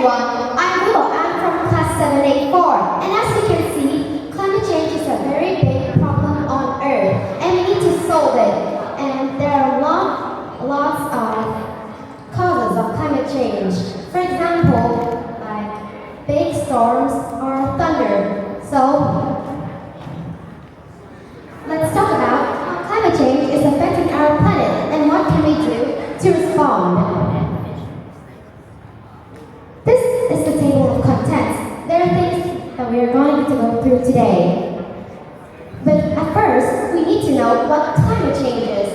everyone, I'm Will. I'm from class 784, and as you can see, climate change is a very big problem on Earth, and we need to solve it. And there are lots of causes of climate change. For example, like big storms or thunder. So, let's talk about how climate change is affecting our planet and what can we do to respond. This is the table of contents. There are things that we are going to go through today. But at first, we need to know what climate change is.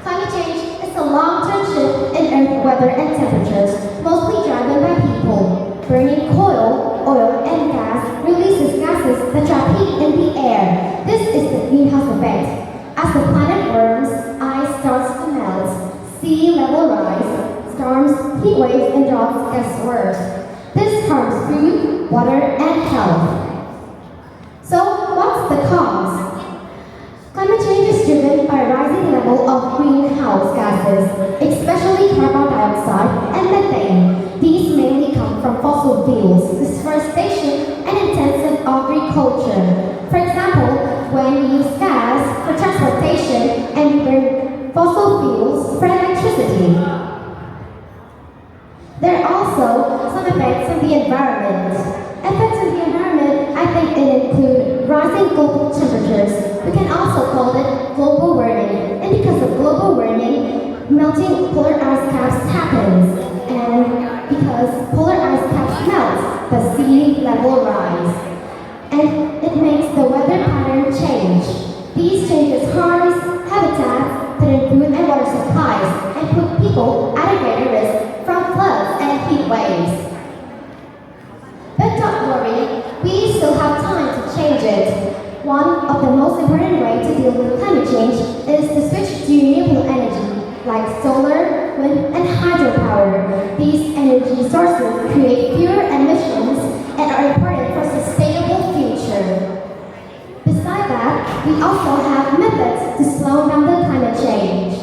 Climate change is a long-term shift in Earth weather and temperatures, mostly driven by people. Burning coal, oil, and gas releases gases that trap heat in the air. This is the greenhouse effect. As the planet warms, ice starts to melt, sea level rise, storms, heat waves, and droughts get worse. This harms food, water, and health. So, what's the cause? Climate change is driven by a rising level of greenhouse gases, especially carbon dioxide and methane. These mainly come from fossil fuels, deforestation, and intensive agriculture. For example, when we use gas for transportation and we burn fossil fuels for electricity. There are also some effects on the environment. Effects on the environment, I think it include rising global temperatures. We can also call it global warming. And because of global warming, melting polar ice caps happens. And because polar ice caps melt, the sea level rise. And it makes the weather pattern change. These changes harness habitats that improve and water supplies and put people at a greater risk from floods and heat waves. But don't worry, we still have time to change it. One of the most important ways to deal with climate change is to switch to renewable energy, like solar, wind, and hydropower. These energy sources create fewer emissions and are important for a sustainable future. Besides that, we also have methods to slow down the climate change.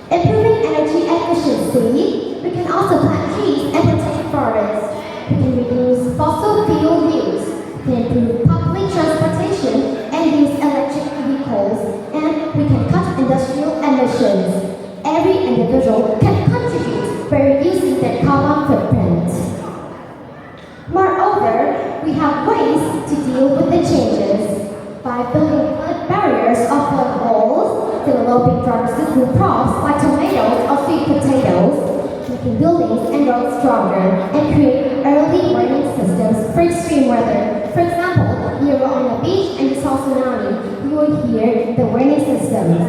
Improving energy efficiency, we can also plant trees and protect forests. We can reduce fossil fuel use, we can improve public transportation and use electric vehicles, and we can cut industrial emissions. Every individual can contribute by reducing their carbon footprint. Moreover, we have ways to deal with the changes. By building flood barriers or flood walls, developing drought-resistant crops like tomatoes or sweet potatoes, making buildings and roads stronger, and create early warning systems for extreme weather. For example, you were on a beach and you saw tsunami, you will hear the warning systems.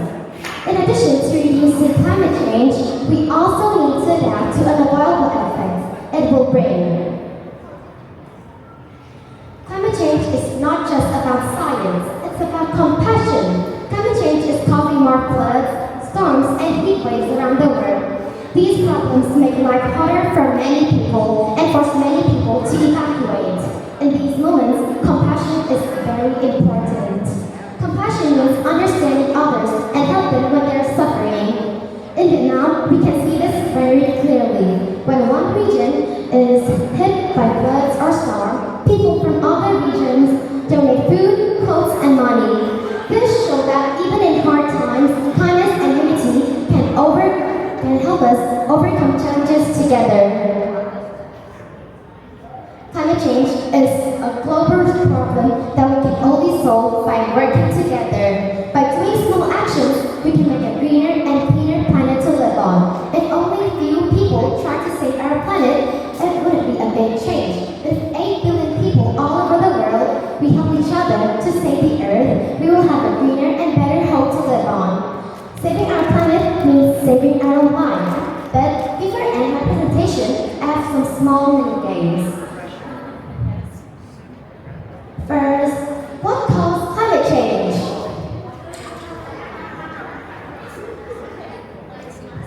In addition to reducing climate change, we also need to adapt to unavoidable effects it will bring. Climate change is not just about science, it's about compassion. Climate change is causing more floods, storms, and heat waves around the world. These problems make life harder for many people and force many people to evacuate. In these moments, compassion is very important. Compassion means understanding others and help them when they're suffering. In Vietnam, we can see this very clearly. When one region is hit by floods or storm, people from other regions donate food, clothes, and money. This shows that even in hard times, kindness and unity can help us overcome challenges together. Climate change is a global problem that we can only solve by working together. By doing small actions, we can make a greener and cleaner planet to live on. If only few people try to save our planet, it wouldn't be a big change. If 8 billion people all over the world, we help each other to save the Earth, we will have a greener and better home to live on. Saving our planet means saving our own lives. But before I end my presentation, I have some small mini games. First, what caused climate change?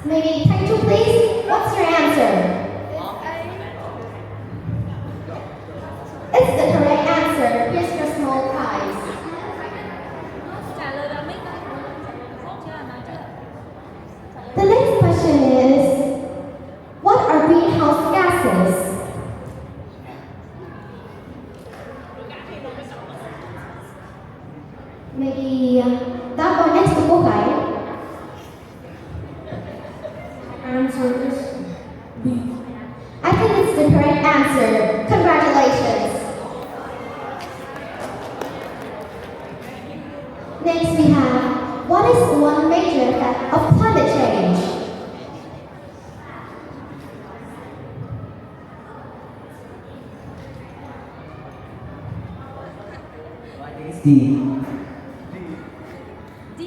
Maybe Taichu, please? What's your answer? It's the correct answer. Here's your small prize. The next question is, what are greenhouse gases? That boy next to cô gái. Answer is B. I think it's the correct answer. Congratulations. Next we have, what is one major effect of climate change? D.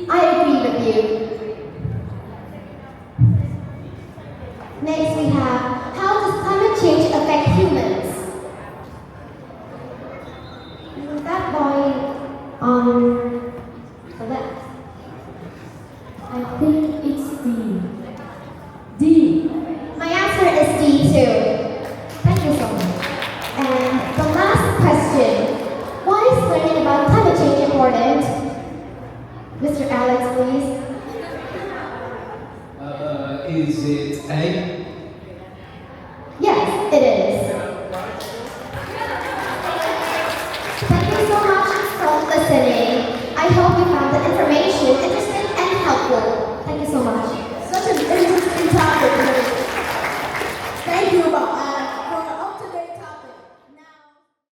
I agree with you. Next we have, how does climate change affect humans? That boy on the left. I think it's D. D. My answer is D too. Thank you so much. And the last question, why is learning about climate change important? Mr. Alex, please. Is it A?